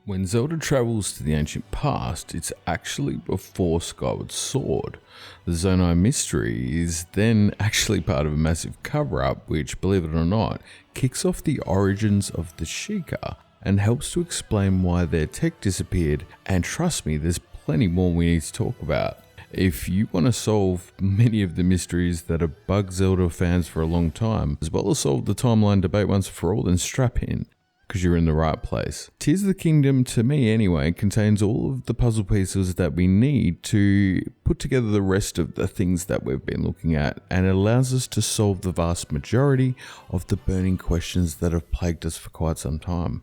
When Zelda travels to the ancient past, it's actually before Skyward Sword. The Zonai mystery is then actually part of a massive cover-up which, believe it or not, kicks off the origins of the Sheikah and helps to explain why their tech disappeared, and trust me, there's plenty more we need to talk about. If you want to solve many of the mysteries that have bugged Zelda fans for a long time, as well as solve the timeline debate once for all, then strap in, because you're in the right place. Tears of the Kingdom, to me anyway, contains all of the puzzle pieces that we need to put together the rest of the things that we've been looking at, and it allows us to solve the vast majority of the burning questions that have plagued us for quite some time.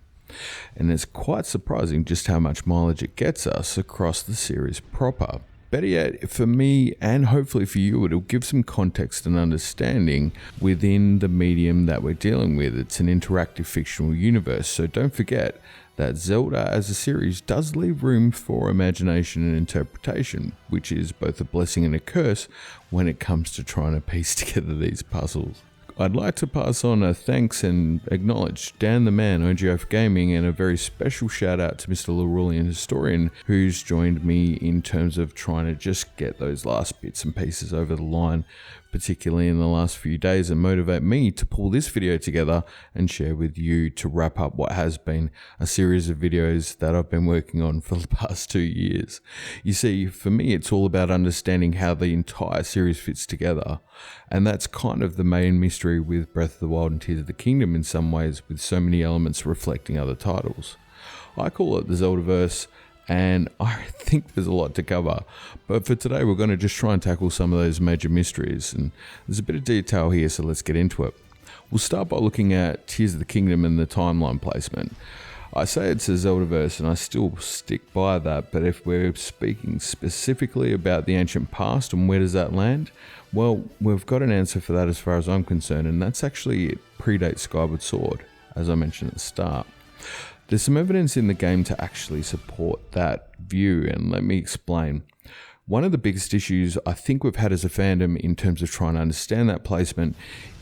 And it's quite surprising just how much mileage it gets us across the series proper. Better yet, for me, and hopefully for you, it'll give some context and understanding within the medium that we're dealing with. It's an interactive fictional universe, so don't forget that Zelda as a series does leave room for imagination and interpretation, which is both a blessing and a curse when it comes to trying to piece together these puzzles. I'd like to pass on a thanks and acknowledge Dan the Man, OGF Gaming, and a very special shout out to Mr. Larulian Historian, who's joined me in terms of trying to just get those last bits and pieces over the line, particularly in the last few days, and motivate me to pull this video together and share with you to wrap up what has been a series of videos that I've been working on for the past 2 years. You see, for me, it's all about understanding how the entire series fits together, and that's kind of the main mystery with Breath of the Wild and Tears of the Kingdom in some ways, with so many elements reflecting other titles. I call it the Zelda-verse, and I think there's a lot to cover, but for today we're going to just try and tackle some of those major mysteries, and there's a bit of detail here, so let's get into it. We'll start by looking at Tears of the Kingdom and the timeline placement. I say it's a Zelda-verse, and I still stick by that, but if we're speaking specifically about the ancient past and where does that land, well, we've got an answer for that as far as I'm concerned, and that's actually it predates Skyward Sword, as I mentioned at the start. There's some evidence in the game to actually support that view, and let me explain. One of the biggest issues I think we've had as a fandom in terms of trying to understand that placement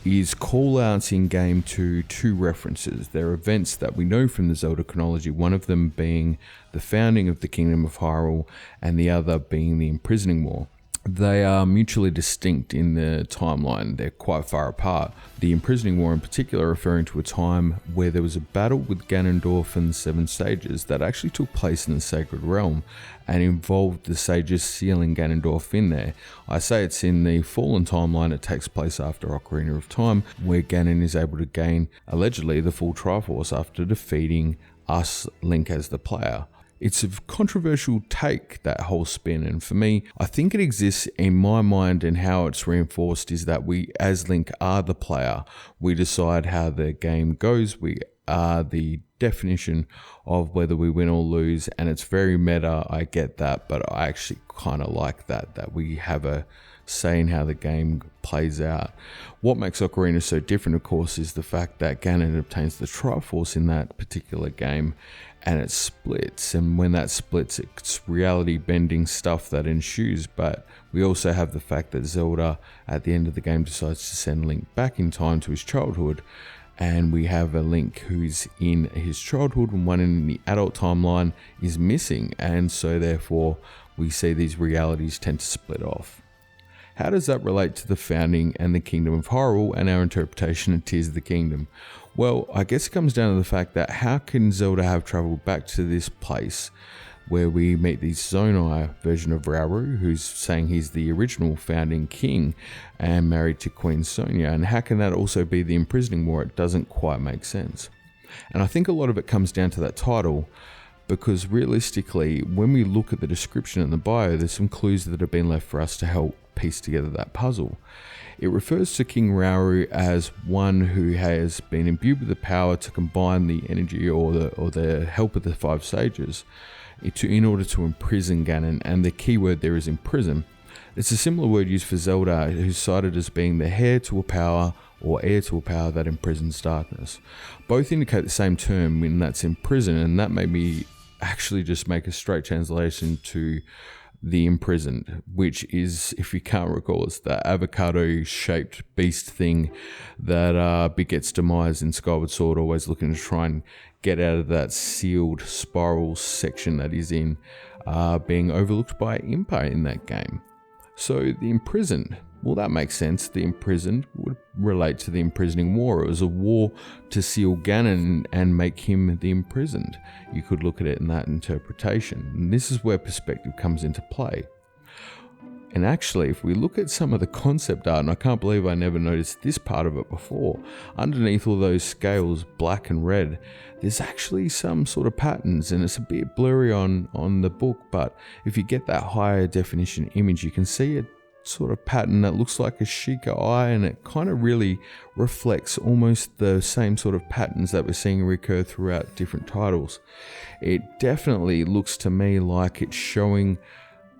is call-outs in-game to two references. They're events that we know from the Zelda chronology, one of them being the founding of the Kingdom of Hyrule and the other being the Imprisoning War. They are mutually distinct in the timeline. They're quite far apart. The Imprisoning War in particular referring to a time where there was a battle with Ganondorf and the Seven Sages that actually took place in the Sacred Realm and involved the sages sealing Ganondorf in there. I say it's in the Fallen timeline. It takes place after Ocarina of Time, where Ganon is able to gain, allegedly, the full Triforce after defeating us, Link, as the player. It's a controversial take, that whole spin, and for me, I think it exists in my mind, and how it's reinforced is that we, as Link, are the player. We decide how the game goes. We are the definition of whether we win or lose, and it's very meta, I get that, but I actually kind of like that we have a say in how the game plays out. What makes Ocarina so different, of course, is the fact that Ganon obtains the Triforce in that particular game, and it splits, and when that splits, it's reality bending stuff that ensues. But we also have the fact that Zelda at the end of the game decides to send Link back in time to his childhood, and we have a Link who's in his childhood and one in the adult timeline is missing, and so therefore we see these realities tend to split off. How does that relate to the founding and the Kingdom of Hyrule and our interpretation of Tears of the Kingdom? Well, I guess it comes down to the fact that how can Zelda have travelled back to this place where we meet the Zonai version of Rauru, who's saying he's the original founding king and married to Queen Sonia, and how can that also be the Imprisoning War? It doesn't quite make sense. And I think a lot of it comes down to that title, because realistically, when we look at the description and the bio, there's some clues that have been left for us to help piece together that puzzle. It refers to King Rauru as one who has been imbued with the power to combine the energy or the help of the five sages in order to imprison Ganon, and the key word there is imprison. It's a similar word used for Zelda, who's cited as being the heir to a power or heir to a power that imprisons darkness. Both indicate the same term, when that's imprison, and that made me actually just make a straight translation to the Imprisoned, which is, if you can't recall, it's the avocado-shaped beast thing that begets Demise in Skyward Sword, always looking to try and get out of that sealed spiral section that he's in, being overlooked by Impa in that game. So the Imprisoned, well, that makes sense. The Imprisoned would relate to the Imprisoning War. It was a war to seal Ganon and make him the Imprisoned. You could look at it in that interpretation. And this is where perspective comes into play. And actually, if we look at some of the concept art, and I can't believe I never noticed this part of it before, underneath all those scales, black and red, there's actually some sort of patterns, and it's a bit blurry on the book, but if you get that higher definition image, you can see a sort of pattern that looks like a Sheikah eye, and it kind of really reflects almost the same sort of patterns that we're seeing recur throughout different titles. It definitely looks to me like it's showing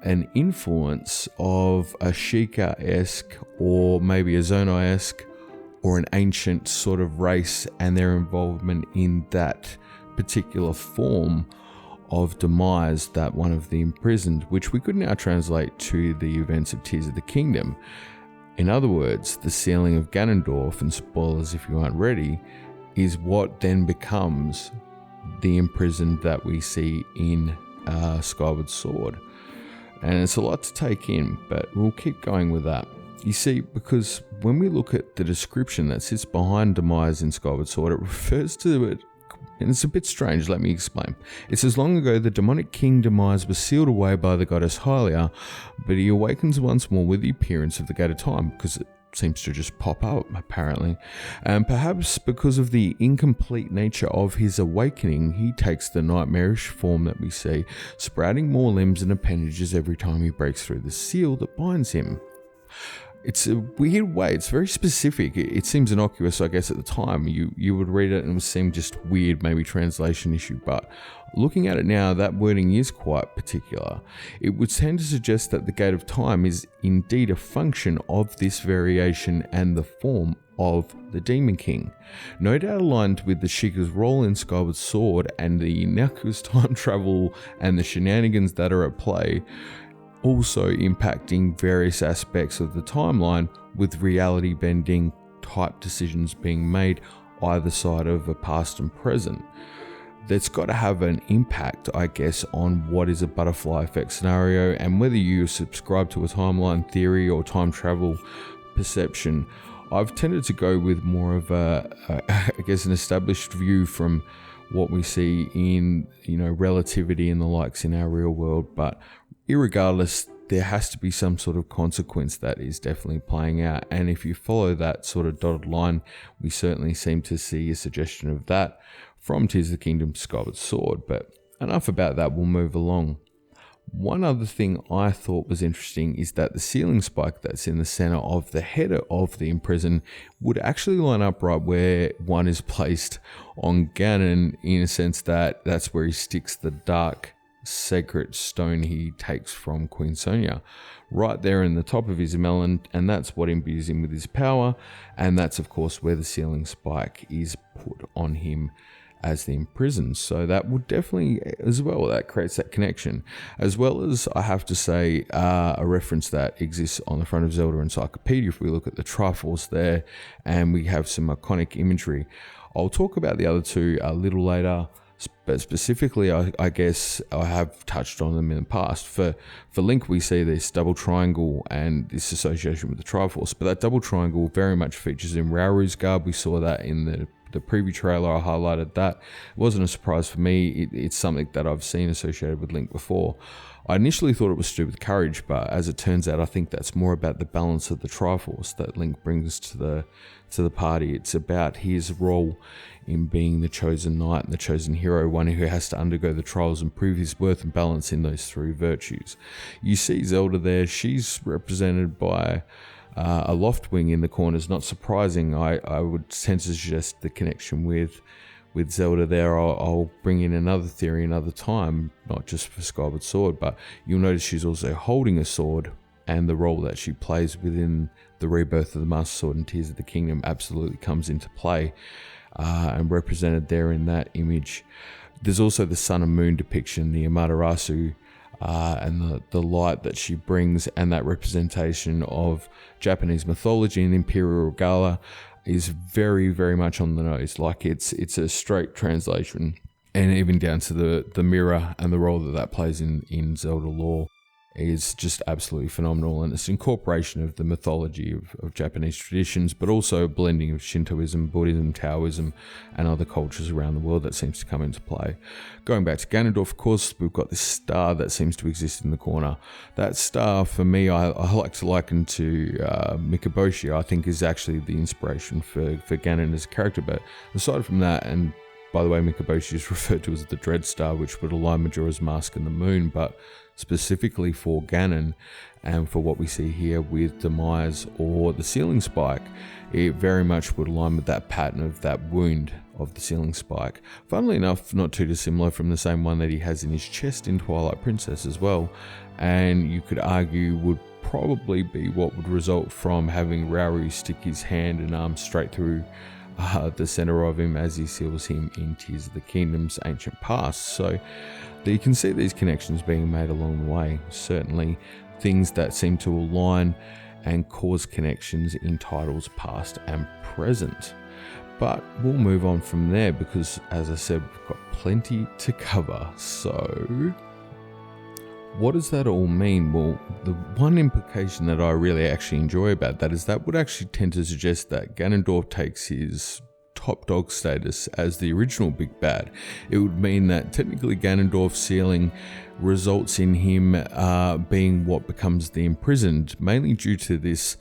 an influence of a Sheikah-esque or maybe a Zonai-esque or an ancient sort of race and their involvement in that particular form of demise, that one of the Imprisoned, which we could now translate to the events of Tears of the Kingdom. In other words, the sealing of Ganondorf, and spoilers if you aren't ready, is what then becomes the Imprisoned that we see in Skyward Sword. And it's a lot to take in, but we'll keep going with that. You see, because when we look at the description that sits behind Demise in Skyward Sword, it refers to it, and it's a bit strange, let me explain. It says, long ago the demonic king Demise was sealed away by the goddess Hylia, but he awakens once more with the appearance of the Gate of Time, because it seems to just pop up, apparently. And perhaps because of the incomplete nature of his awakening, he takes the nightmarish form that we see, sprouting more limbs and appendages every time he breaks through the seal that binds him. It's a weird way, it's very specific. It seems innocuous, I guess, at the time. You would read it and it would seem just weird, maybe translation issue, but looking at it now, that wording is quite particular. It would tend to suggest that the Gate of Time is indeed a function of this variation and the form of the Demon King. No doubt aligned with the Sheikah's role in Skyward Sword and the innocuous time travel and the shenanigans that are at play, also impacting various aspects of the timeline with reality bending type decisions being made either side of a past and present. That's got to have an impact, I guess, on what is a butterfly effect scenario, and whether you subscribe to a timeline theory or time travel perception. I've tended to go with more of I guess, an established view from what we see in, relativity and the likes in our real world, but irregardless, there has to be some sort of consequence that is definitely playing out. And if you follow that sort of dotted line, we certainly seem to see a suggestion of that from Tears of the Kingdom to Skyward Sword. But enough about that, we'll move along. One other thing I thought was interesting is that the ceiling spike that's in the center of the header of the Imprisoned would actually line up right where one is placed on Ganon, in a sense that that's where he sticks the dark sacred stone he takes from Queen Sonia, right there in the top of his melon, and that's what imbues him with his power, and that's of course where the sealing spike is put on him as the Imprisoned. So that would definitely, as well, that creates that connection, as well as, I have to say, a reference that exists on the front of Zelda Encyclopedia. If we look at the Triforce there, and we have some iconic imagery. I'll talk about the other two a little later, but specifically, I guess I have touched on them in the past. For Link, we see this double triangle and this association with the Triforce, but that double triangle very much features in Rauru's garb. We saw that in the preview trailer. I highlighted that. It wasn't a surprise for me. It's something that I've seen associated with Link before. I initially thought it was to do with courage, but as it turns out, I think that's more about the balance of the Triforce that Link brings to the party. It's about his role in being the chosen knight and the chosen hero, one who has to undergo the trials and prove his worth and balance in those three virtues. You see Zelda there, she's represented by a loft wing in the corners. Not surprising. I would tend to suggest the connection with Zelda there. I'll bring in another theory another time, not just for Skyward Sword, but you'll notice she's also holding a sword, and the role that she plays within the rebirth of the Master Sword and Tears of the Kingdom absolutely comes into play, and represented there in that image. There's also the sun and moon depiction, the Amaterasu and the light that she brings, and that representation of Japanese mythology and imperial regalia is very, very much on the nose. Like it's a straight translation, and even down to the mirror and the role that plays in Zelda lore is just absolutely phenomenal. And it's incorporation of the mythology of Japanese traditions, but also a blending of Shintoism, Buddhism, Taoism, and other cultures around the world that seems to come into play. Going back to Ganondorf, of course, we've got this star that seems to exist in the corner. That star, for me, I like to liken to Mikaboshi. I think is actually the inspiration for Ganon as a character. But aside from that, and by the way, Mikaboshi is referred to as the Dread Star, which would align Majora's Mask and the Moon, but specifically for Ganon and for what we see here with Demise or the Ceiling Spike, it very much would align with that pattern of that wound of the Ceiling Spike. Funnily enough, not too dissimilar from the same one that he has in his chest in Twilight Princess as well, and you could argue would probably be what would result from having Rauru stick his hand and arm straight through the center of him as he seals him in Tears of the Kingdom's ancient past. So you can see these connections being made along the way. Certainly things that seem to align and cause connections in titles past and present. But we'll move on from there because, as I said, we've got plenty to cover. So what does that all mean? Well, the one implication that I really actually enjoy about that is that would actually tend to suggest that Ganondorf takes his top dog status as the original big bad. It would mean that technically Ganondorf's sealing results in him being what becomes the imprisoned, mainly due to this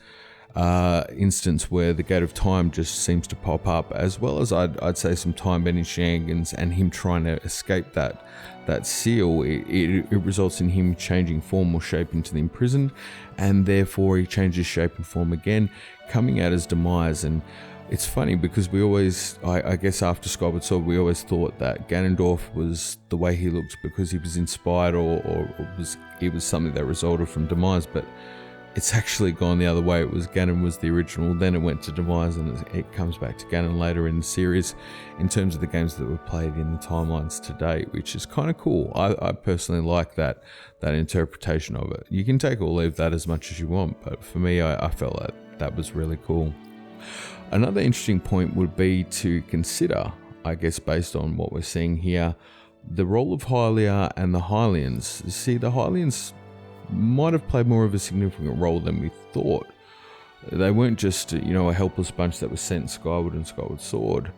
instance where the Gate of Time just seems to pop up, as well as I'd say some time-bending shenanigans and him trying to escape that seal. It results in him changing form or shape into the imprisoned, and therefore he changes shape and form again, coming out as Demise. And it's funny because we always, I guess after Skyward Sword, we always thought that Ganondorf was the way he looked because he was inspired or it was something that resulted from Demise, but it's actually gone the other way. It was Ganon was the original, then it went to Demise, and it comes back to Ganon later in the series in terms of the games that were played in the timelines to date, which is kind of cool. I personally like that interpretation of it. You can take or leave that as much as you want, but for me, I felt like that was really cool. Another interesting point would be to consider, I guess based on what we're seeing here, the role of Hylia and the Hylians. You see, the Hylians might have played more of a significant role than we thought. They weren't just, a helpless bunch that was sent skyward and Skyward Sword,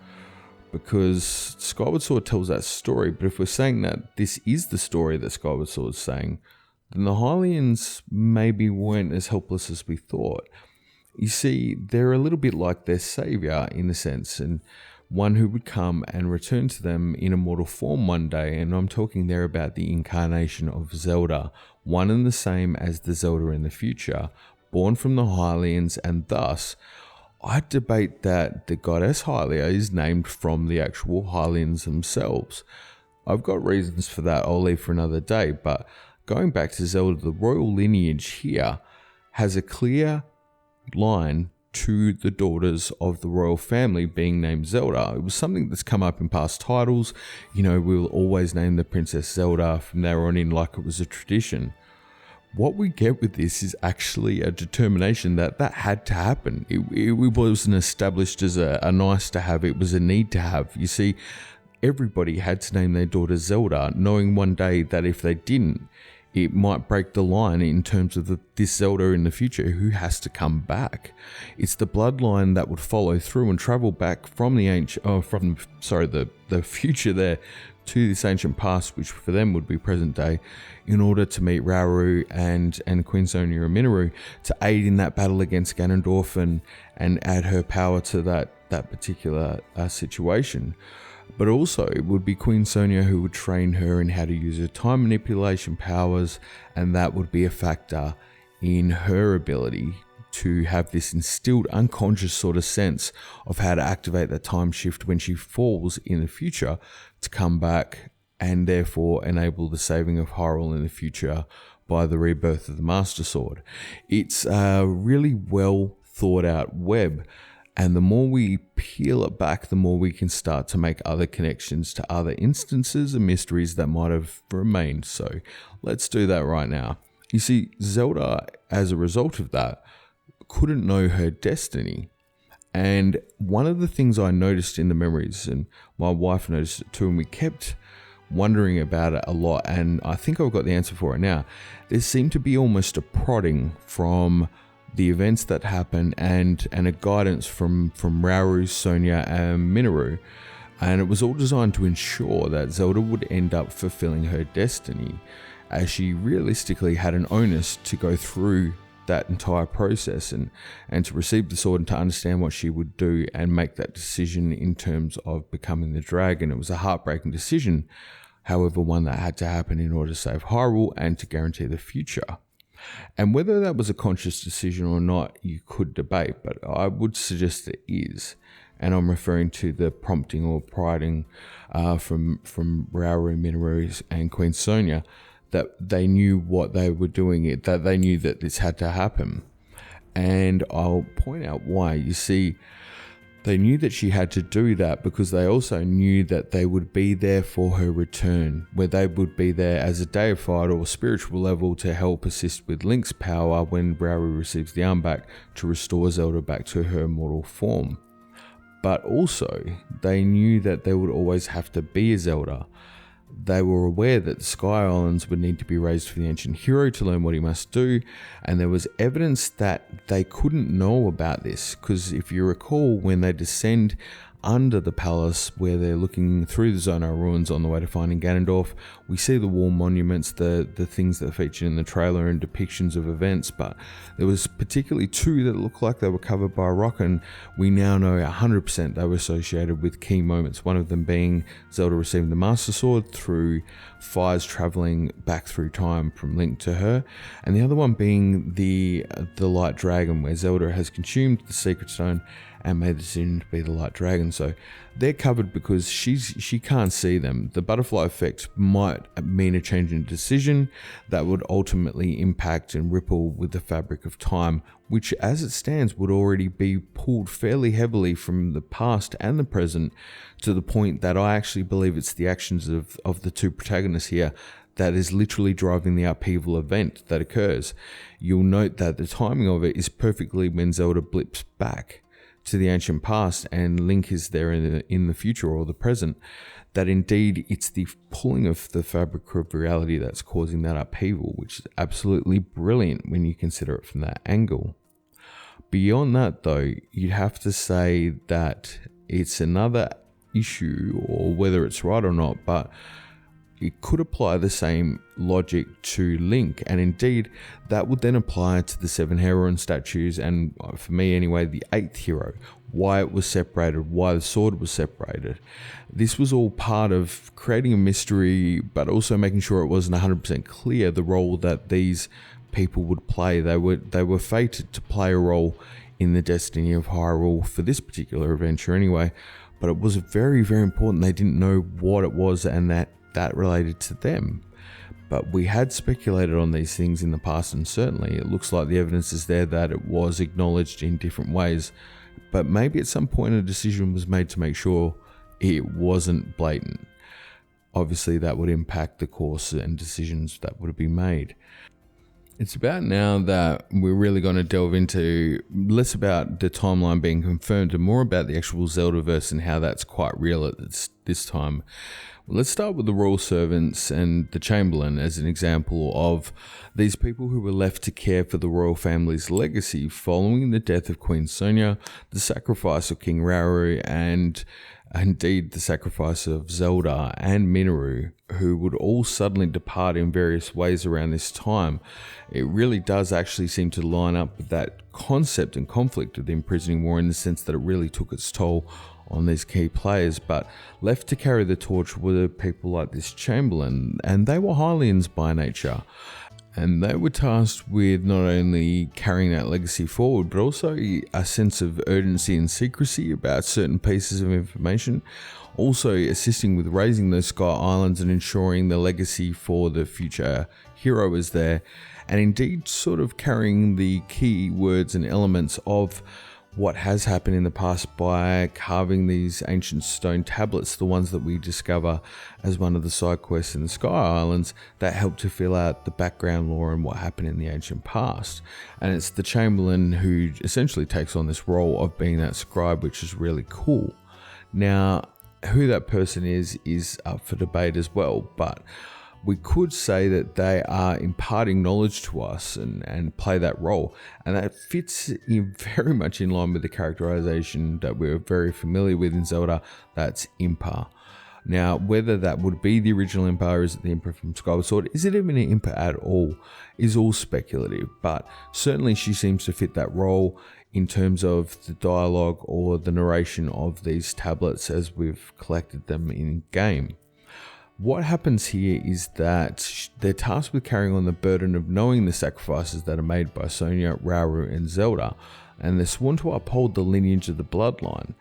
because Skyward Sword tells that story. But if we're saying that this is the story that Skyward Sword is saying, then the Hylians maybe weren't as helpless as we thought. You see, they're a little bit like their savior in a sense, and one who would come and return to them in a mortal form one day. And I'm talking there about the incarnation of Zelda, one and the same as the Zelda in the future, born from the Hylians, and thus I debate that the goddess Hylia is named from the actual Hylians themselves. I've got reasons for that I'll leave for another day, but going back to Zelda, the royal lineage here has a clear line to the daughters of the royal family being named Zelda. It was something that's come up in past titles. We'll always name the Princess Zelda from there on in like it was a tradition. What we get with this is actually a determination that had to happen. It wasn't established as a nice to have, it was a need to have. You see, everybody had to name their daughter Zelda, knowing one day that if they didn't, it might break the line in terms of this Zelda in the future who has to come back. It's the bloodline that would follow through and travel back from the future there to this ancient past, which for them would be present day, in order to meet Rauru and Queen Sonia and Minoru to aid in that battle against Ganondorf and add her power to that particular situation. But also, it would be Queen Sonia who would train her in how to use her time manipulation powers, and that would be a factor in her ability to have this instilled unconscious sort of sense of how to activate that time shift when she falls in the future to come back and therefore enable the saving of Hyrule in the future by the rebirth of the Master Sword. It's a really well thought out web. And the more we peel it back, the more we can start to make other connections to other instances and mysteries that might have remained. So let's do that right now. You see, Zelda, as a result of that, couldn't know her destiny. And one of the things I noticed in the memories, and my wife noticed it too, and we kept wondering about it a lot, and I think I've got the answer for it now. There seemed to be almost a prodding from the events that happen and a guidance from Rauru, Sonia, and Minoru. And it was all designed to ensure that Zelda would end up fulfilling her destiny, as she realistically had an onus to go through that entire process and to receive the sword and to understand what she would do and make that decision in terms of becoming the dragon. It was a heartbreaking decision, however, one that had to happen in order to save Hyrule and to guarantee the future. And whether that was a conscious decision or not, you could debate, but I would suggest it is. And I'm referring to the prompting or priding from Rauru, Minoru, and Queen Sonia, that they knew what they were doing, that they knew that this had to happen. And I'll point out why. You see, they knew that she had to do that because they also knew that they would be there for her return, where they would be there as a deified or spiritual level to help assist with Link's power when Rauru receives the arm back to restore Zelda back to her mortal form. But also, they knew that there would always have to be a Zelda. They were aware that the Sky Islands would need to be raised for the ancient hero to learn what he must do, and there was evidence that they couldn't know about this, because if you recall, when they descend under the palace where they're looking through the Zonai ruins on the way to finding Ganondorf, we see the wall monuments, the things that featured in the trailer and depictions of events, but there was particularly two that looked like they were covered by rock, and we now know 100% they were associated with key moments, one of them being Zelda receiving the Master Sword through fires travelling back through time from Link to her, and the other one being the Light Dragon, where Zelda has consumed the Secret Stone and made the decision to be the Light Dragon. So they're covered because she can't see them. The butterfly effect might mean a change in decision that would ultimately impact and ripple with the fabric of time, which as it stands would already be pulled fairly heavily from the past and the present, to the point that I actually believe it's the actions of the two protagonists here that is literally driving the upheaval event that occurs. You'll note that the timing of it is perfectly when Zelda blips back to the ancient past and Link is there in the future or the present, that indeed it's the pulling of the fabric of reality that's causing that upheaval, which is absolutely brilliant when you consider it from that angle. Beyond that though, you'd have to say that it's another issue, or whether it's right or not, but it could apply the same logic to Link, and indeed that would then apply to the 7 Heroine statues, and for me anyway, the 8th hero, why it was separated, why the sword was separated. This was all part of creating a mystery, but also making sure it wasn't 100% clear the role that these people would play. They were fated to play a role in the destiny of Hyrule for this particular adventure anyway, but it was very, very important. They didn't know what it was, and that related to them. But we had speculated on these things in the past, and certainly it looks like the evidence is there that it was acknowledged in different ways, but maybe at some point a decision was made to make sure it wasn't blatant. Obviously that would impact the course and decisions that would have been made. It's about now that we're really going to delve into less about the timeline being confirmed and more about the actual Zelda-verse and how that's quite real at this time. Let's start with the royal servants and the Chamberlain as an example of these people who were left to care for the royal family's legacy following the death of Queen Sonia, the sacrifice of King Rauru, and indeed the sacrifice of Zelda and Minoru, who would all suddenly depart in various ways around this time. It really does actually seem to line up with that concept and conflict of the Imprisoning War, in the sense that it really took its toll on these key players, but left to carry the torch were people like this Chamberlain, and they were Hylians by nature. And they were tasked with not only carrying that legacy forward, but also a sense of urgency and secrecy about certain pieces of information, also assisting with raising those Sky Islands and ensuring the legacy for the future hero is there, and indeed sort of carrying the key words and elements of what has happened in the past by carving these ancient stone tablets, the ones that we discover as one of the side quests in the Sky Islands, that help to fill out the background lore and what happened in the ancient past. And it's the Chamberlain who essentially takes on this role of being that scribe, which is really cool. Now, who that person is up for debate as well, but we could say that they are imparting knowledge to us and play that role. And that fits in very much in line with the characterization that we're very familiar with in Zelda, that's Impa. Now, whether that would be the original Impa or is it the Impa from Skyward Sword, is it even an Impa at all, is all speculative. But certainly she seems to fit that role in terms of the dialogue or the narration of these tablets as we've collected them in game. What happens here is that they're tasked with carrying on the burden of knowing the sacrifices that are made by Sonia, Rauru, and Zelda, and they're sworn to uphold the lineage of the bloodline.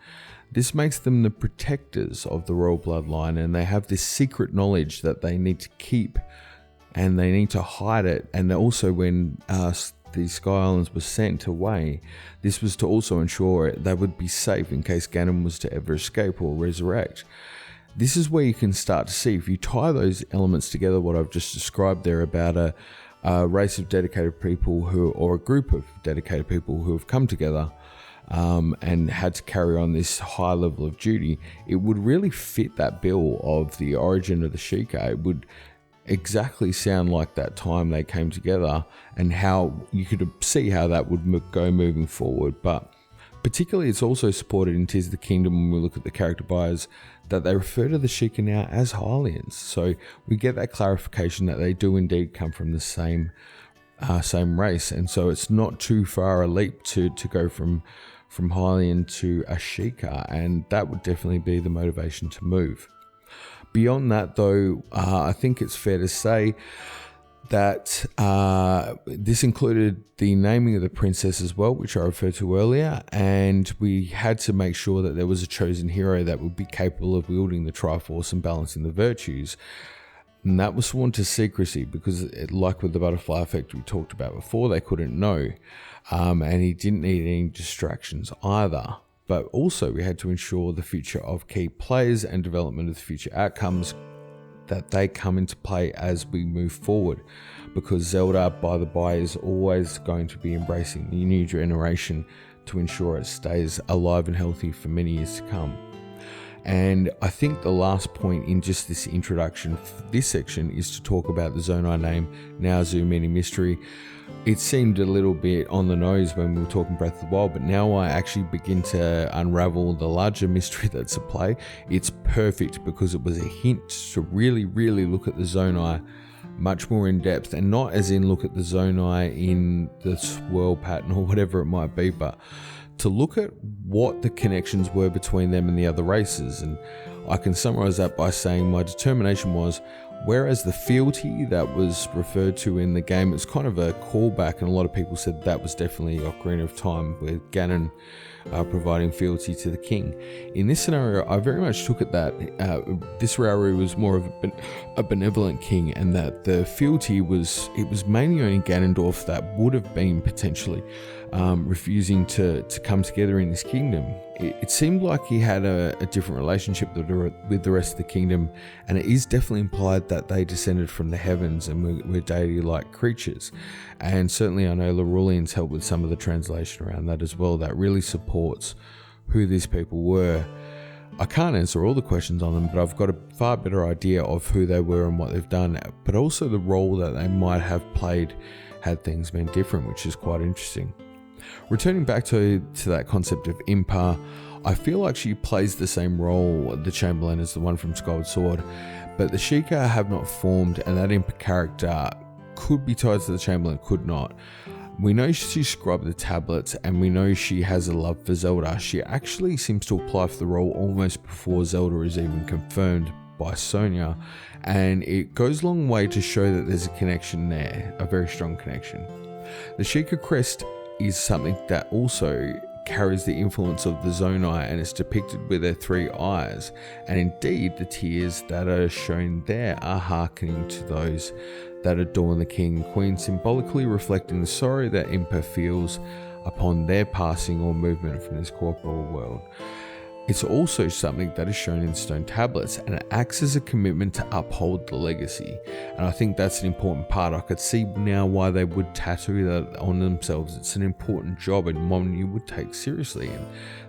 This makes them the protectors of the royal bloodline, and they have this secret knowledge that they need to keep, and they need to hide it. And also, when the Sky Islands were sent away, this was to also ensure they would be safe in case Ganon was to ever escape or resurrect. This is where you can start to see, if you tie those elements together, what I've just described there about a race of dedicated people or a group of dedicated people who have come together and had to carry on this high level of duty, it would really fit that bill of the origin of the Sheikah. It would exactly sound like that time they came together, and how you could see how that would go moving forward. But particularly, it's also supported in Tears of the Kingdom when we look at the character bios, that they refer to the Sheikah now as Hylians. So we get that clarification that they do indeed come from the same race, and so it's not too far a leap to go from Hylian to a Sheikah, and that would definitely be the motivation to move. Beyond that, though, I think it's fair to say that this included the naming of the princess as well, which I referred to earlier, and we had to make sure that there was a chosen hero that would be capable of wielding the Triforce and balancing the virtues. And that was sworn to secrecy because, like with the butterfly effect we talked about before, they couldn't know. And he didn't need any distractions either. But also we had to ensure the future of key players and development of the future outcomes, that they come into play as we move forward, because Zelda, by the by, is always going to be embracing the new generation to ensure it stays alive and healthy for many years to come. And I think the last point in just this introduction for this section is to talk about the Zonai name, Naozu meaning mystery. It seemed a little bit on the nose when we were talking Breath of the Wild, but now I actually begin to unravel the larger mystery that's at play. It's perfect because it was a hint to really, really look at the Zonai much more in depth, and not as in look at the Zonai in the swirl pattern or whatever it might be, but to look at what the connections were between them and the other races. And I can summarize that by saying my determination was, whereas the fealty that was referred to in the game, it's kind of a callback, and a lot of people said that was definitely Ocarina of Time, with Ganon providing fealty to the king. In this scenario, I very much took it that this Rauru was more of a benevolent king, and that the fealty was mainly only Ganondorf that would have been potentially refusing to come together in this kingdom. It seemed like he had a different relationship with the rest of the kingdom, and it is definitely implied that they descended from the heavens and were deity-like creatures. And certainly I know Larulian's helped with some of the translation around that as well. That really supports who these people were. I can't answer all the questions on them, but I've got a far better idea of who they were and what they've done, but also the role that they might have played had things been different, which is quite interesting. Returning back to that concept of Impa, I feel like she plays the same role, the Chamberlain, as the one from Skyward Sword, but the Sheikah have not formed, and that Impa character could be tied to the Chamberlain, could not. We know she scribed the tablets, and we know she has a love for Zelda. She actually seems to apply for the role almost before Zelda is even confirmed by Sonia, and it goes a long way to show that there's a connection there, a very strong connection. The Sheikah Crest is something that also carries the influence of the Zonai, and it's depicted with their three eyes, and indeed the tears that are shown there are hearkening to those that adorn the king and queen, symbolically reflecting the sorrow that Impa feels upon their passing or movement from this corporeal world. It's also something that is shown in stone tablets, and it acts as a commitment to uphold the legacy. And I think that's an important part. I could see now why they would tattoo that on themselves. It's an important job and one you would take seriously. And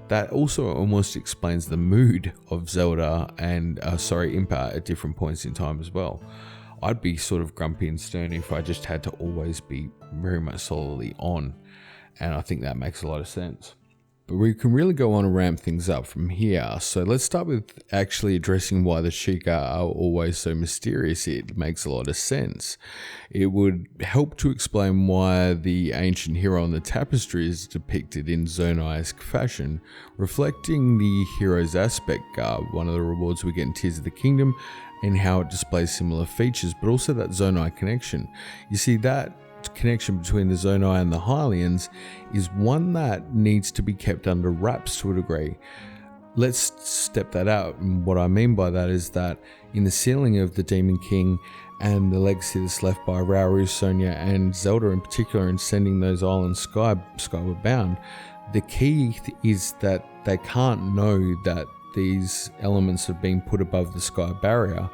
that also almost explains the mood of Zelda and Impa at different points in time as well. I'd be sort of grumpy and stern if I just had to always be very much solidly on. And I think that makes a lot of sense. But we can really go on and ramp things up from here. So let's start with actually addressing why the Sheikah are always so mysterious. It makes a lot of sense. It would help to explain why the ancient hero on the tapestry is depicted in Zonai-esque fashion, reflecting the hero's aspect garb, one of the rewards we get in Tears of the Kingdom, and how it displays similar features, but also that Zonai connection. You see, that connection between the Zonai and the Hylians is one that needs to be kept under wraps to a degree. Let's step that out, and what I mean by that is that in the sealing of the Demon King and the legacy that's left by Rauru, Sonia and Zelda in particular in sending those islands skyward bound, the key is that they can't know that these elements have been put above the sky barrier.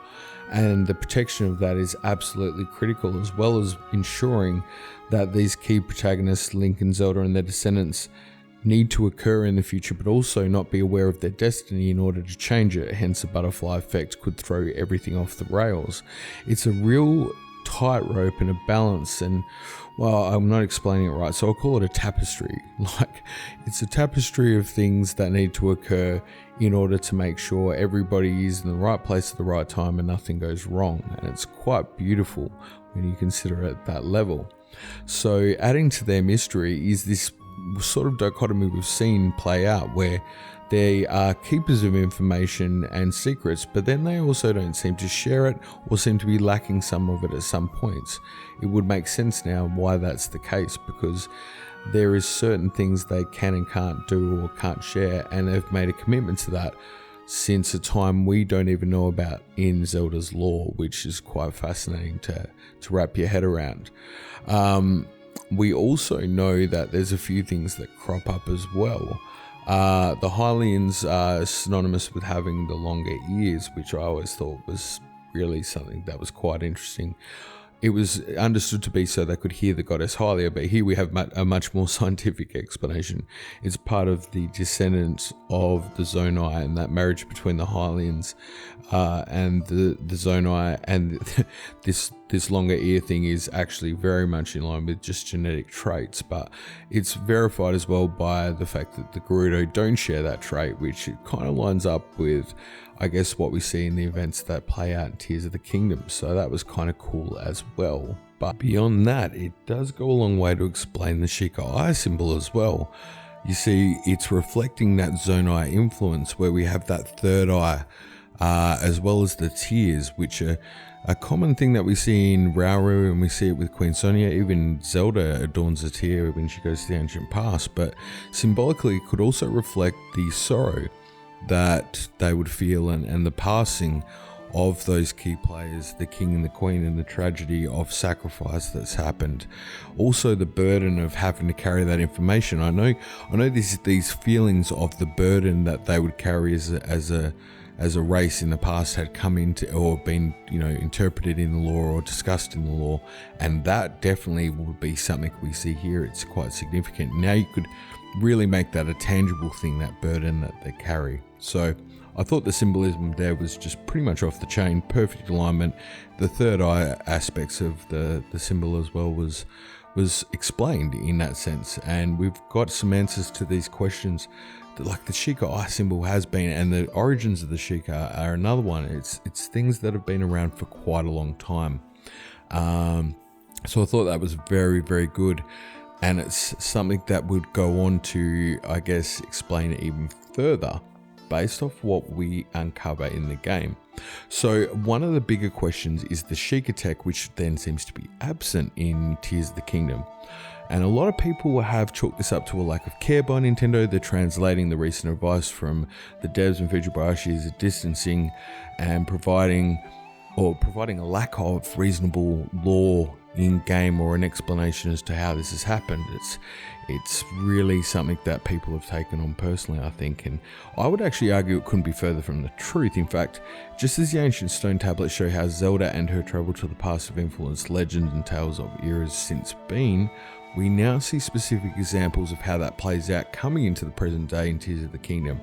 And the protection of that is absolutely critical, as well as ensuring that these key protagonists, Link and Zelda and their descendants, need to occur in the future, but also not be aware of their destiny in order to change it. Hence, a butterfly effect could throw everything off the rails. It's a real tightrope and a balance, and well, I'm not explaining it right, so I'll call it a tapestry. Like, it's a tapestry of things that need to occur in order to make sure everybody is in the right place at the right time and nothing goes wrong. And it's quite beautiful when you consider it at that level. So adding to their mystery is this sort of dichotomy we've seen play out, where they are keepers of information and secrets, but then they also don't seem to share it or seem to be lacking some of it at some points. It would make sense now why that's the case, because there is certain things they can and can't do or can't share, and they've made a commitment to that since a time we don't even know about in Zelda's lore, which is quite fascinating to wrap your head around. We also know that there's a few things that crop up as well. The Hylians are synonymous with having the longer ears, which I always thought was really something that was quite interesting. It was understood to be so they could hear the goddess Hylia, but here we have a much more scientific explanation. It's part of the descendants of the Zonai, and that marriage between the Hylians and the Zonai, and this longer ear thing is actually very much in line with just genetic traits, but it's verified as well by the fact that the Gerudo don't share that trait, which it kind of lines up with, I guess, what we see in the events that play out in Tears of the Kingdom. So that was kind of cool as well. But beyond that, it does go a long way to explain the Sheikah eye symbol as well. You see, it's reflecting that Zonai influence, where we have that third eye, as well as the tears, which are a common thing that we see in Rauru, and we see it with Queen Sonia. Even Zelda adorns a tear when she goes to the ancient past, but symbolically it could also reflect the sorrow that they would feel and the passing of those key players, the king and the queen, and the tragedy of sacrifice that's happened. Also the burden of having to carry that information. I know these feelings of the burden that they would carry as a race in the past had come into or been, interpreted in the lore or discussed in the lore, and that definitely would be something we see here. It's quite significant. Now you could really make that a tangible thing, that burden that they carry. So I thought the symbolism there was just pretty much off the chain, perfect alignment. The third eye aspects of the symbol as well was explained in that sense, and we've got some answers to these questions. Like the Sheikah eye symbol has been, and the origins of the Sheikah are another one. It's things that have been around for quite a long time. So I thought that was very, very good, and it's something that would go on to, I guess, explain it even further based off what we uncover in the game. So one of the bigger questions is the Sheikah Tech, which then seems to be absent in Tears of the Kingdom. And a lot of people have chalked this up to a lack of care by Nintendo. They're translating the recent advice from the devs and Fujibayashi as a distancing and providing a lack of reasonable lore in game or an explanation as to how this has happened. It's really something that people have taken on personally, I think, and I would actually argue it couldn't be further from the truth. In fact, just as the ancient stone tablets show how Zelda and her travel to the past have influenced legends and tales of eras since been, we now see specific examples of how that plays out coming into the present day in Tears of the Kingdom.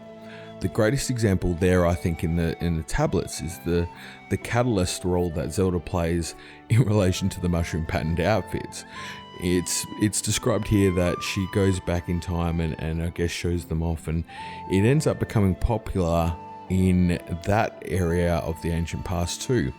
The greatest example there, I think, in the tablets is the catalyst role that Zelda plays in relation to the mushroom patterned outfits. It's described here that she goes back in time and I guess shows them off, and it ends up becoming popular in that area of the ancient past too.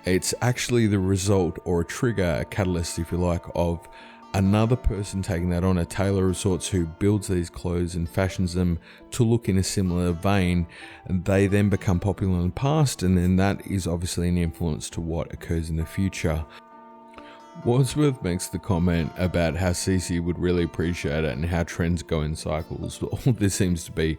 It's actually the result, or a trigger, a catalyst if you like, of another person taking that on, a tailor of sorts who builds these clothes and fashions them to look in a similar vein. They then become popular in the past, and then that is obviously an influence to what occurs in the future. Wordsworth makes the comment about how CC would really appreciate it and how trends go in cycles. All this seems to be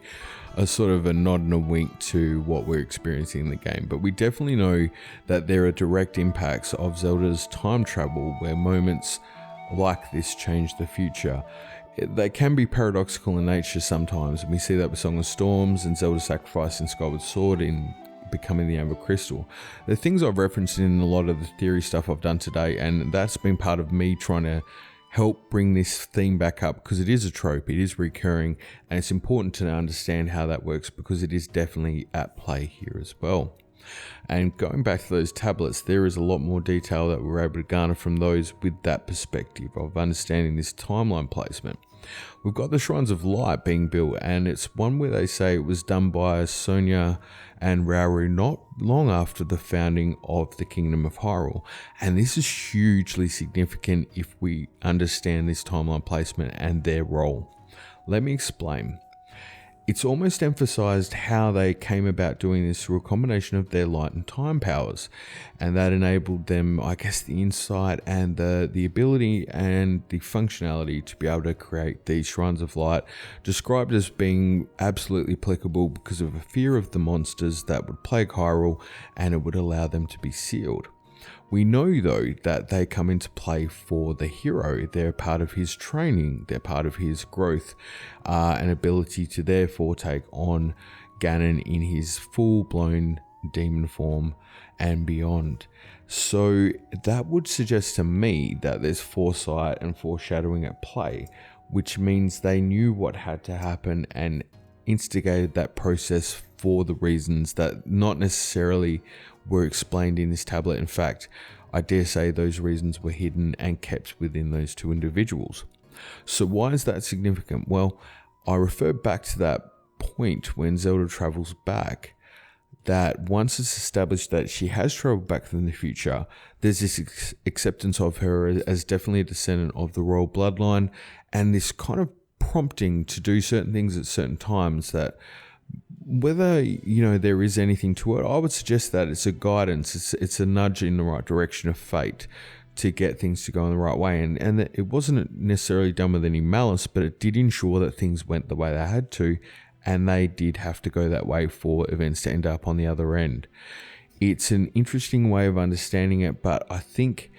a sort of a nod and a wink to what we're experiencing in the game, but we definitely know that there are direct impacts of Zelda's time travel where moments like this change the future. They can be paradoxical in nature sometimes, and we see that with Song of Storms and Zelda's sacrifice in Skyward Sword in becoming the Amber Crystal. The things I've referenced in a lot of the theory stuff I've done today, and that's been part of me trying to help bring this theme back up, because it is a trope, it is recurring, and it's important to understand how that works because it is definitely at play here as well. And going back to those tablets, there is a lot more detail that we're able to garner from those with that perspective of understanding this timeline placement. We've got the Shrines of Light being built, and it's one where they say it was done by Sonia and Rauru not long after the founding of the Kingdom of Hyrule. And this is hugely significant if we understand this timeline placement and their role. Let me explain. It's almost emphasized how they came about doing this through a combination of their light and time powers, and that enabled them, I guess, the insight and the ability and the functionality to be able to create these Shrines of Light, described as being absolutely applicable because of a fear of the monsters that would plague Hyrule, and it would allow them to be sealed. We know, though, that they come into play for the hero. They're part of his training, they're part of his growth, and ability to therefore take on Ganon in his full-blown demon form and beyond. So that would suggest to me that there's foresight and foreshadowing at play, which means they knew what had to happen and instigated that process for the reasons that not necessarily were explained in this tablet. In fact, I dare say those reasons were hidden and kept within those two individuals. So why is that significant? Well, I refer back to that point when Zelda travels back, that once it's established that she has traveled back in the future, there's this acceptance of her as definitely a descendant of the royal bloodline, and this kind of prompting to do certain things at certain times that, whether there is anything to it, I would suggest that it's a guidance, it's a nudge in the right direction of fate to get things to go in the right way, and it wasn't necessarily done with any malice, but it did ensure that things went the way they had to, and they did have to go that way for events to end up on the other end. It's an interesting way of understanding it, but I think,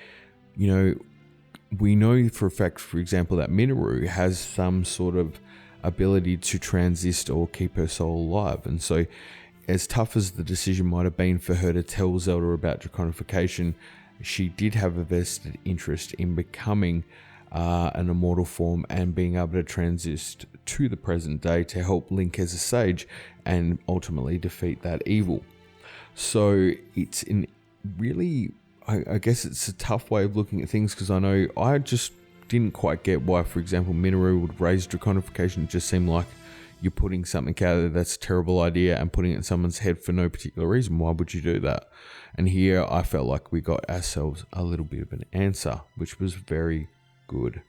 we know for a fact, for example, that Minoru has some sort of ability to transist or keep her soul alive, and so as tough as the decision might have been for her to tell Zelda about draconification, she did have a vested interest in becoming an immortal form and being able to transist to the present day to help Link as a sage and ultimately defeat that evil. So it's in really, I guess it's a tough way of looking at things, because I know I just didn't quite get why, for example, Minoru would raise draconification. It just seemed like you're putting something out there that's a terrible idea and putting it in someone's head for no particular reason. Why would you do that? And here I felt like we got ourselves a little bit of an answer, which was very good.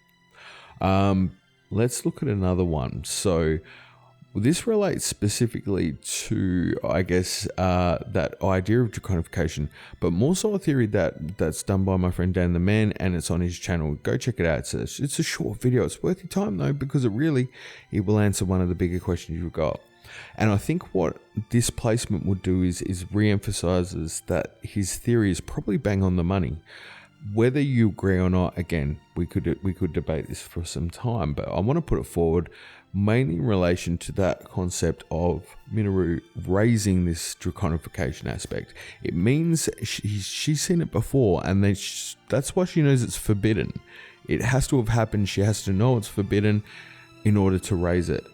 Let's look at another one. So this relates specifically to, I guess, that idea of draconification, but more so a theory that's done by my friend Dan the Man, and it's on his channel. Go check it out. It's a short video. It's worth your time though, because it will answer one of the bigger questions you've got. And I think what this placement would do is re-emphasizes that his theory is probably bang on the money. whether you agree or not, again, we could debate this for some time, but I want to put it forward mainly in relation to that concept of Minoru raising this draconification aspect. It means she's seen it before, and that's why she knows it's forbidden. It has to have happened. She has to know it's forbidden in order to raise it.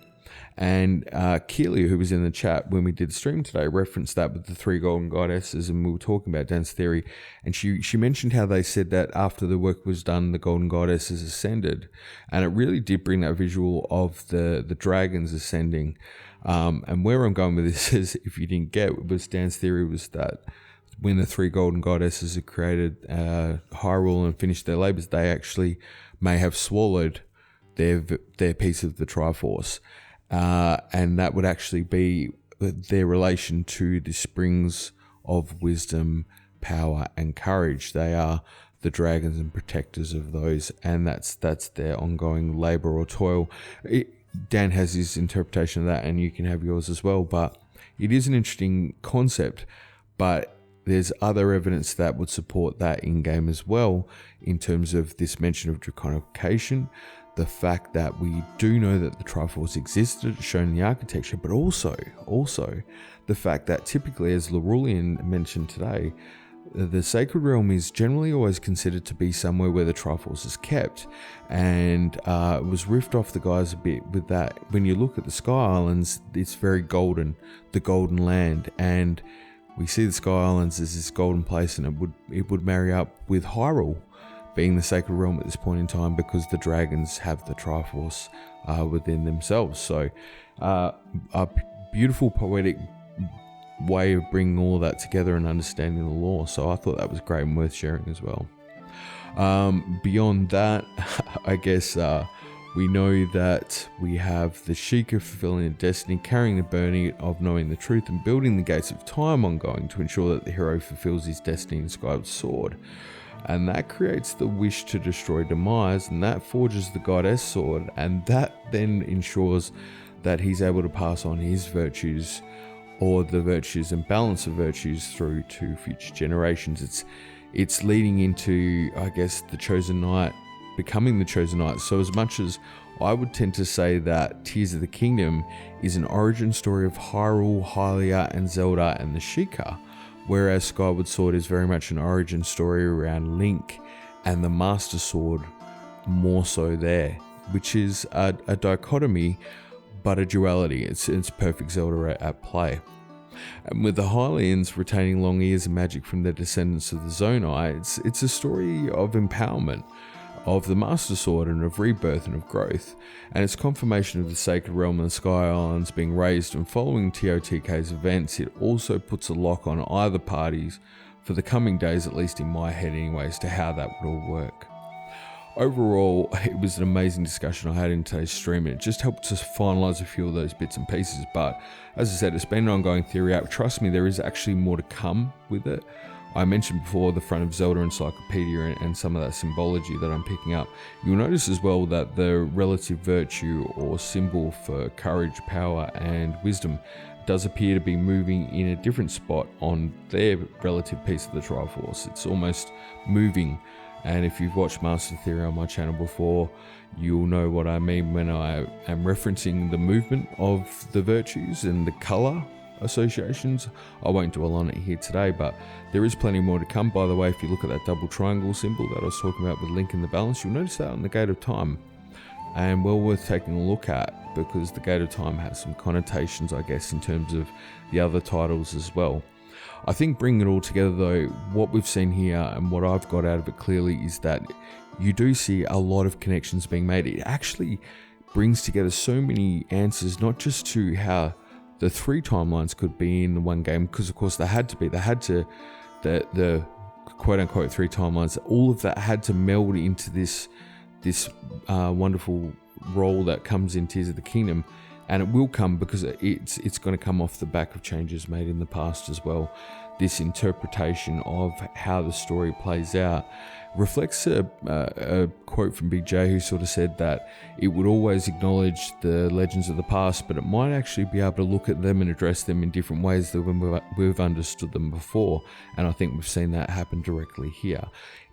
And Keely, who was in the chat when we did the stream today, referenced that with the 3 golden goddesses, and we were talking about Dan's theory, and she mentioned how they said that after the work was done, the golden goddesses ascended, and it really did bring that visual of the dragons ascending. And where I'm going with this is, if you didn't get, was Dan's theory was that when the 3 golden goddesses had created Hyrule and finished their labors, they actually may have swallowed their piece of the Triforce. And that would actually be their relation to the springs of wisdom, power, and courage. They are the dragons and protectors of those, and that's their ongoing labor or toil. Dan has his interpretation of that, and you can have yours as well, but it is an interesting concept, but there's other evidence that would support that in-game as well, in terms of this mention of draconification, the fact that we do know that the Triforce existed, shown in the architecture, but also the fact that typically, as Larulian mentioned today, the Sacred Realm is generally always considered to be somewhere where the Triforce is kept, and it was riffed off the guys a bit with that. When you look at the Sky Islands, it's very golden, the Golden Land, and we see the Sky Islands as this golden place, and it would marry up with Hyrule being the Sacred Realm at this point in time, because the dragons have the Triforce within themselves. So a beautiful poetic way of bringing all that together and understanding the lore. So I thought that was great and worth sharing as well. Beyond that, I guess we know that we have the Sheikah fulfilling their destiny, carrying the burden of knowing the truth, and building the gates of time ongoing to ensure that the hero fulfills his destiny in Skyward Sword. And that creates the wish to destroy demise, and that forges the goddess sword, and that then ensures that he's able to pass on his virtues, or the virtues and balance of virtues, through to future generations. It's leading into, I guess, the Chosen Knight becoming the Chosen Knight. So as much as I would tend to say that Tears of the Kingdom is an origin story of Hyrule, Hylia, and Zelda and the Sheikah, whereas Skyward Sword is very much an origin story around Link and the Master Sword, more so there, which is a dichotomy, but a duality. It's perfect Zelda at play. And with the Hylians retaining long ears and magic from their descendants of the Zonai, it's a story of empowerment of the Master Sword and of rebirth and of growth, and its confirmation of the Sacred Realm and the Sky Islands being raised. And following TOTK's events, it also puts a lock on either parties for the coming days, at least in my head anyways, to how that would all work. Overall, it was an amazing discussion I had in today's stream, and it just helped to finalise a few of those bits and pieces. But as I said, it's been an ongoing theory out. Trust me, there is actually more to come with it. I mentioned before the front of Zelda Encyclopedia and some of that symbology that I'm picking up. You'll notice as well that the relative virtue or symbol for courage, power, and wisdom does appear to be moving in a different spot on their relative piece of the Triforce. It's almost moving. And if you've watched Master Theory on my channel before, you'll know what I mean when I am referencing the movement of the virtues and the colour associations. I won't dwell on it here today, but there is plenty more to come. By the way, if you look at that double triangle symbol that I was talking about with Link in the balance, you'll notice that on the Gate of Time, and well worth taking a look at, because the Gate of Time has some connotations, I guess, in terms of the other titles as well. I think bringing it all together though, what we've seen here and what I've got out of it clearly is that you do see a lot of connections being made. It actually brings together so many answers, not just to how the 3 timelines could be in the one game, because of course they had to, the quote-unquote 3 timelines, all of that had to meld into this wonderful role that comes in Tears of the Kingdom. And it will come because it's going to come off the back of changes made in the past as well. This interpretation of how the story plays out reflects a quote from Big J, who sort of said that it would always acknowledge the legends of the past, but it might actually be able to look at them and address them in different ways than we've understood them before. And I think we've seen that happen directly here.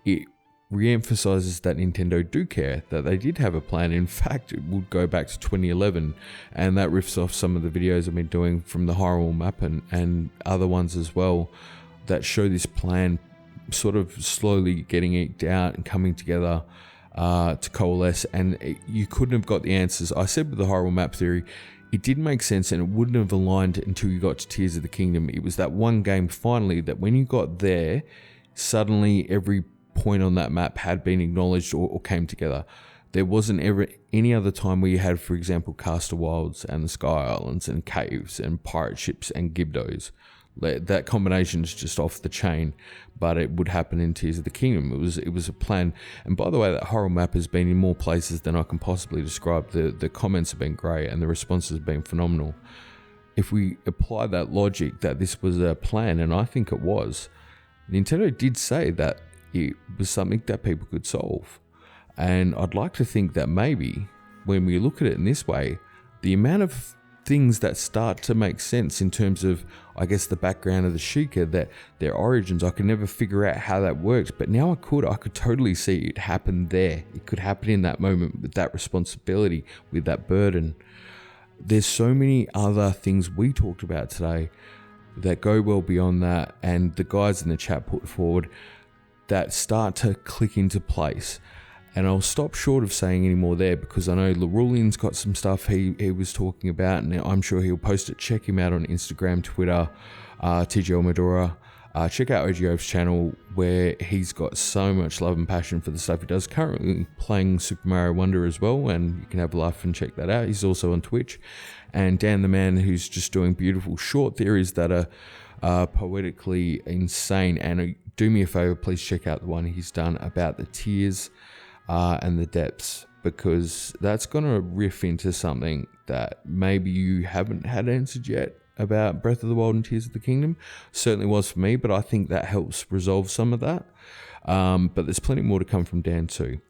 It re-emphasizes that Nintendo do care, that they did have a plan. In fact, it would go back to 2011, and that riffs off some of the videos I've been doing from the Hyrule map and other ones as well that show this plan sort of slowly getting eked out and coming together to coalesce. And you couldn't have got the answers. I said with the Hyrule map theory, it didn't make sense and it wouldn't have aligned until you got to Tears of the Kingdom. It was that one game finally that when you got there, suddenly every point on that map had been acknowledged or came together. There wasn't ever any other time where you had, for example, Caster Wilds and the Sky Islands and caves and pirate ships and Gibdos. That combination is just off the chain, but it would happen in Tears of the Kingdom. It was a plan. And by the way, that Hyrule map has been in more places than I can possibly describe. The comments have been great and the responses have been phenomenal. If we apply that logic that this was a plan, and I think it was, Nintendo did say that it was something that people could solve. And I'd like to think that maybe when we look at it in this way, the amount of things that start to make sense in terms of, I guess, the background of the Sheikah, that their origins, I could never figure out how that works, but now I could totally see it happen there. It could happen in that moment with that responsibility, with that burden. There's so many other things we talked about today that go well beyond that, and the guys in the chat put forward that start to click into place. And I'll stop short of saying any more there because I know Larulian's got some stuff he was talking about, and I'm sure he'll post it. Check him out on Instagram, Twitter, TGL Medora. Check out OGO's channel where he's got so much love and passion for the stuff he does. Currently playing Super Mario Wonder as well, and you can have a laugh and check that out. He's also on Twitch. And Dan the Man, who's just doing beautiful short theories that are poetically insane. And do me a favor, please check out the one he's done about the tears and the depths, because that's going to riff into something that maybe you haven't had answered yet about Breath of the Wild and Tears of the Kingdom. Certainly was for me, but I think that helps resolve some of that. But there's plenty more to come from Dan too.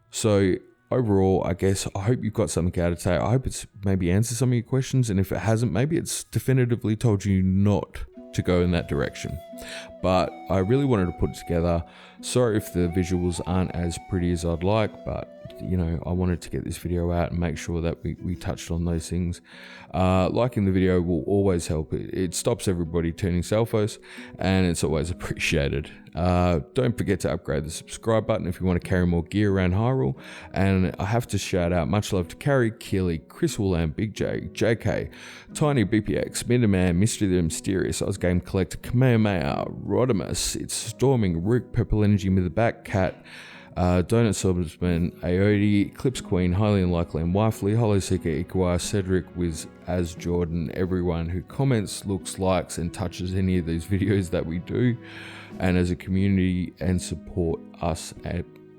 So overall, I guess I hope you've got something out of today. I hope it's maybe answered some of your questions, and if it hasn't, maybe it's definitively told you not to go in that direction. But I really wanted to put it together. Sorry if the visuals aren't as pretty as I'd like, but I wanted to get this video out and make sure that we touched on those things. Liking the video will always help. It stops everybody turning selfos, and it's always appreciated. Don't forget to upgrade the subscribe button if you want to carry more gear around Hyrule. And I have to shout out much love to Carrie, Keely, Chris Woolam, Big J, JK, Tiny BPX, Minderman, Mystery the Mysterious, Ozgame Collector, Kamehameha, Rodimus, It's Storming, Rook, Purple Energy, Mitherback, Cat, Donut Silversman, Aote, Eclipse Queen, Hylian Likely and Wifely, Hollow Seeker, Ikuar, Cedric, Wiz, Az Jordan, everyone who comments, looks, likes, and touches any of these videos that we do, and as a community and support us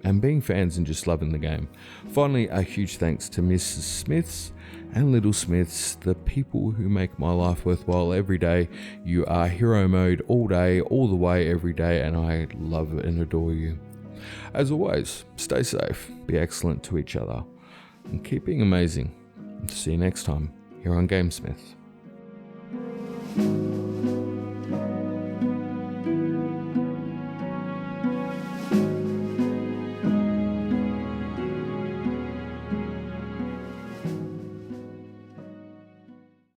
and being fans and just loving the game. Finally, a huge thanks to Mrs. Smiths and Little Smiths, the people who make my life worthwhile every day. You are hero mode all day, all the way, every day, and I love and adore you. As always, stay safe, be excellent to each other, and keep being amazing. See you next time here on GameSmiths.